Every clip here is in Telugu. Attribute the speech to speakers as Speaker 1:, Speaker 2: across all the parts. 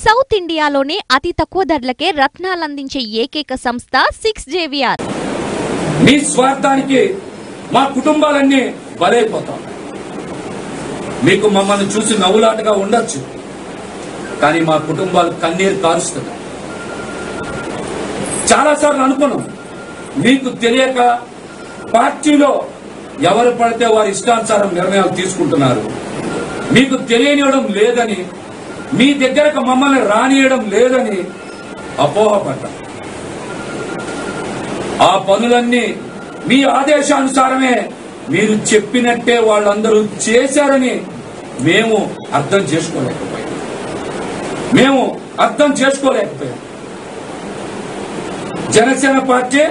Speaker 1: సౌత్ ఇండియాలోనే అతి తక్కువ ధరలకే రత్నాలందించే ఏకైక సంస్థ 6JVR.
Speaker 2: మీ స్వార్థానికి మా కుటుంబాలన్నీ బలైపోతాం. మీకు మమ్మల్ని చూసి నవ్వులాటగా ఉండొచ్చు, కానీ మా కుటుంబాలు కన్నీరు కారుస్తున్నాయి. చాలాసార్లు అనుకున్నాం, మీకు తెలియక పార్టీలో ఎవరు పడితే వారి ఇష్టానుసారం నిర్ణయాలు తీసుకుంటున్నారు, మీకు తెలియనివ్వడం లేదని, మీ దగ్గరకు మమ్మల్ని రానియడం లేదని అపోహపడ్డాం. ఆ పనులన్నీ మీ ఆదేశానుసారమే మీరు చెప్పినట్టే వాళ్ళందరూ చేశారని మేము అర్థం చేసుకోలేకపోయాం. జనసేన పార్టీ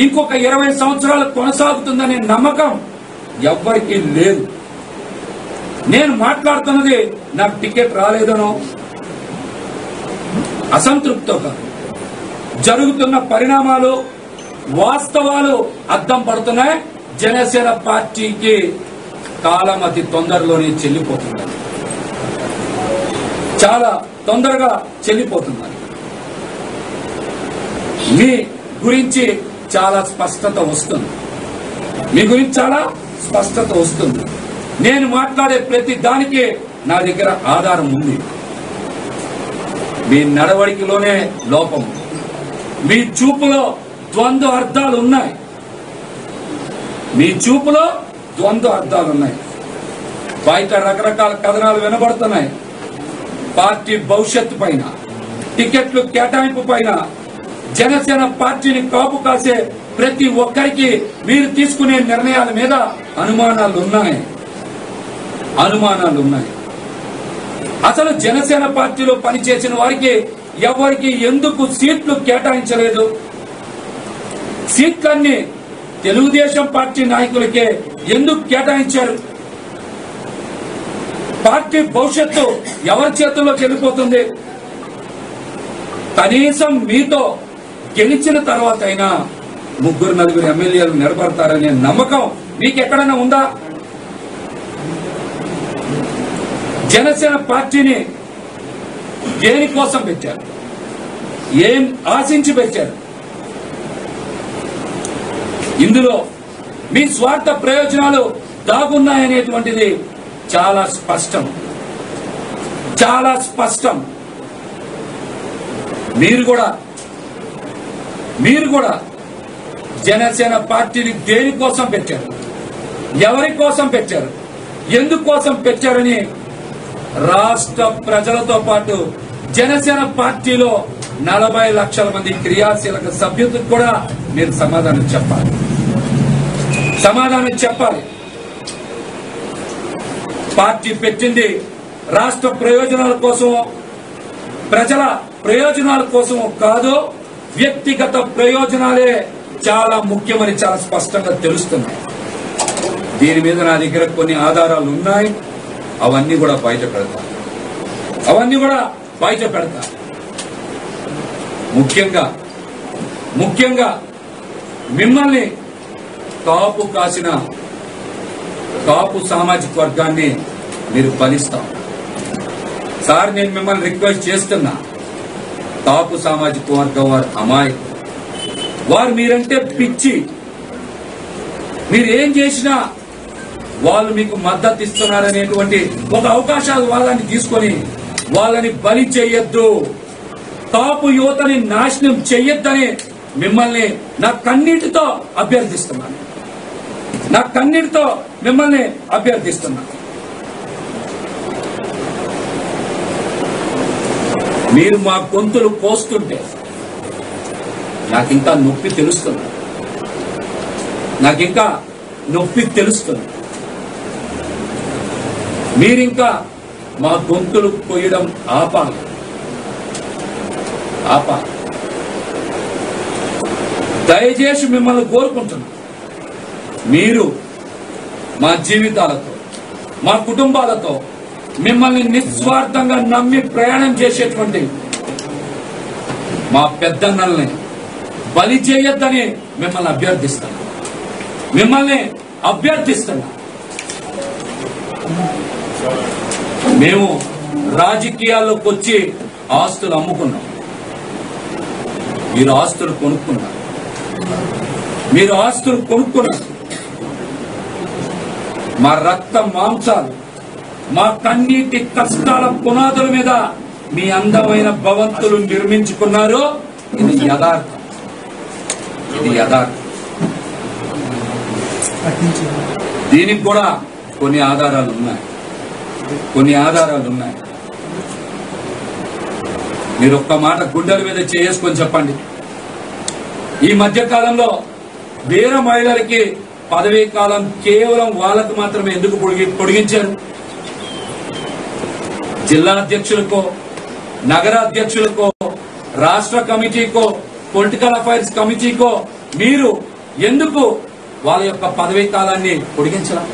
Speaker 2: ఇంకొక 20 సంవత్సరాలు కొనసాగుతుందనే నమ్మకం ఎవ్వరికీ లేదు. నేను మాట్లాడుతున్నది నాకు టికెట్ రాలేదనో అసంతృప్తితో కాదు. జరుగుతున్న పరిణామాలు వాస్తవాలు అద్దం పడుతున్నాయి. జనసేన పార్టీకి కాలం అతి తొందరలోనే చెల్లిపోతుంది, చాలా తొందరగా చెల్లిపోతుంది. మీ గురించి చాలా స్పష్టత వస్తుంది. నేను మాట్లాడే ప్రతి దానికి నా దగ్గర ఆధారం ఉంది. మీ నడవడికలోనే లోపం, మీ చూపులో ద్వంద్వ అర్థాలు ఉన్నాయి. బయట రకరకాల కథనాలు వినబడుతున్నాయి. పార్టీ భవిష్యత్తు పైన, టికెట్లు కేటాయింపు పైన, జనసేన పార్టీని కాపు కాసే ప్రతి ఒక్కరికి మీరు తీసుకునే నిర్ణయాల మీద అనుమానాలు ఉన్నాయి. అసలు జనసేన పార్టీలో పనిచేసిన వారికి ఎవరికి ఎందుకు సీట్లు కేటాయించలేదు? సీట్లన్నీ తెలుగుదేశం పార్టీ నాయకులకే ఎందుకు కేటాయించారు? పార్టీ భవిష్యత్తు ఎవరి చేతుల్లోకి వెళ్ళిపోతుంది? కనీసం మీతో గెలిచిన తర్వాత అయినా 3-4 ఎమ్మెల్యేలు నిలబడతారనే నమ్మకం మీకెక్కడైనా ఉందా? జనసేన పార్టీని దేనికోసం పెట్టారు? ఏం ఆశించి పెట్టారు? ఇందులో మీ స్వార్థ ప్రయోజనాలు దాగున్నాయనేటువంటిది చాలా స్పష్టం. మీరు కూడా జనసేన పార్టీని దేనికోసం పెట్టారు, ఎవరి కోసం పెట్టారు, ఎందుకోసం పెట్టారని రాష్ట్ర ప్రజలతో పాటు జనసేన పార్టీలో 40 లక్షల మంది క్రియాశీలక సభ్యులకు కూడా మీరు సమాధానం చెప్పాలి. పార్టీ పెట్టింది రాష్ట్ర ప్రయోజనాల కోసం, ప్రజల ప్రయోజనాల కోసం కాదు, వ్యక్తిగత ప్రయోజనాలే చాలా ముఖ్యమని చాలా స్పష్టంగా తెలుస్తున్నాయి. దీని మీద నా దగ్గర కొన్ని ఆధారాలు ఉన్నాయి. అవన్నీ కూడా బయట పెడతా. ముఖ్యంగా మిమ్మల్ని కాపు కాసిన కాపు సామాజిక వర్గాన్ని మీరు ఫలిస్తాం. సార్, నేను మిమ్మల్ని రిక్వెస్ట్ చేస్తున్నా, కాపు సామాజిక వర్గం వారు అమాయకులు, వారు మీరంటే పిచ్చి. మీరు ఏం చేసినా వాళ్ళు మీకు మద్దతు ఇస్తున్నారనేటువంటి ఒక అవకాశాన్ని తీసుకొని వాళ్ళని బలి చేయొద్దు, కాపు యువతని నాశనం చెయ్యొద్దని మిమ్మల్ని నా కన్నీటితో అభ్యర్థిస్తున్నాను. మీరు మా గొంతులు కోస్తుంటే నాకింకా నొప్పి తెలుస్తుంది. మీరింకా మా గొంతులు కొయ్యడం ఆపాలి. దయచేసి మిమ్మల్ని కోరుకుంటున్నా, మీరు మా జీవితాలతో, మా కుటుంబాలతో మిమ్మల్ని నిస్వార్థంగా నమ్మి ప్రయాణం చేసేటువంటి మా పెద్దన్నల్ని బలి చేయొద్దని మిమ్మల్ని అభ్యర్థిస్తున్నా. మేము రాజకీయాల్లోకి వచ్చి ఆస్తులు అమ్ముకున్నాం, మీరు ఆస్తులు కొనుక్కున్నారు, మీరు ఆస్తులు కొనుక్కున్నారు. మా రక్త మాంసాలు, మా కన్నీటి కష్టాల పునాదుల మీద మీ అందమైన భవంతులు నిర్మించుకున్నారు. ఇది యథార్థం, ఇది యథార్థం. దీనికి కూడా కొన్ని ఆధారాలు ఉన్నాయి, కొన్ని ఆధారాలు ఉన్నాయి. మీరు ఒక్క మాట గుండెల మీద చేసుకొని చెప్పండి. ఈ మధ్య కాలంలో వీర మహిళలకి పదవీ కాలం కేవలం వాళ్ళకు మాత్రమే ఎందుకు పొడిగించారు? జిల్లా అధ్యక్షులకో, నగర అధ్యక్షులకో, రాష్ట్ర కమిటీకో, పొలిటికల్ అఫైర్స్ కమిటీకో మీరు ఎందుకు వాళ్ళ యొక్క పదవీ కాలాన్ని పొడిగించాలి?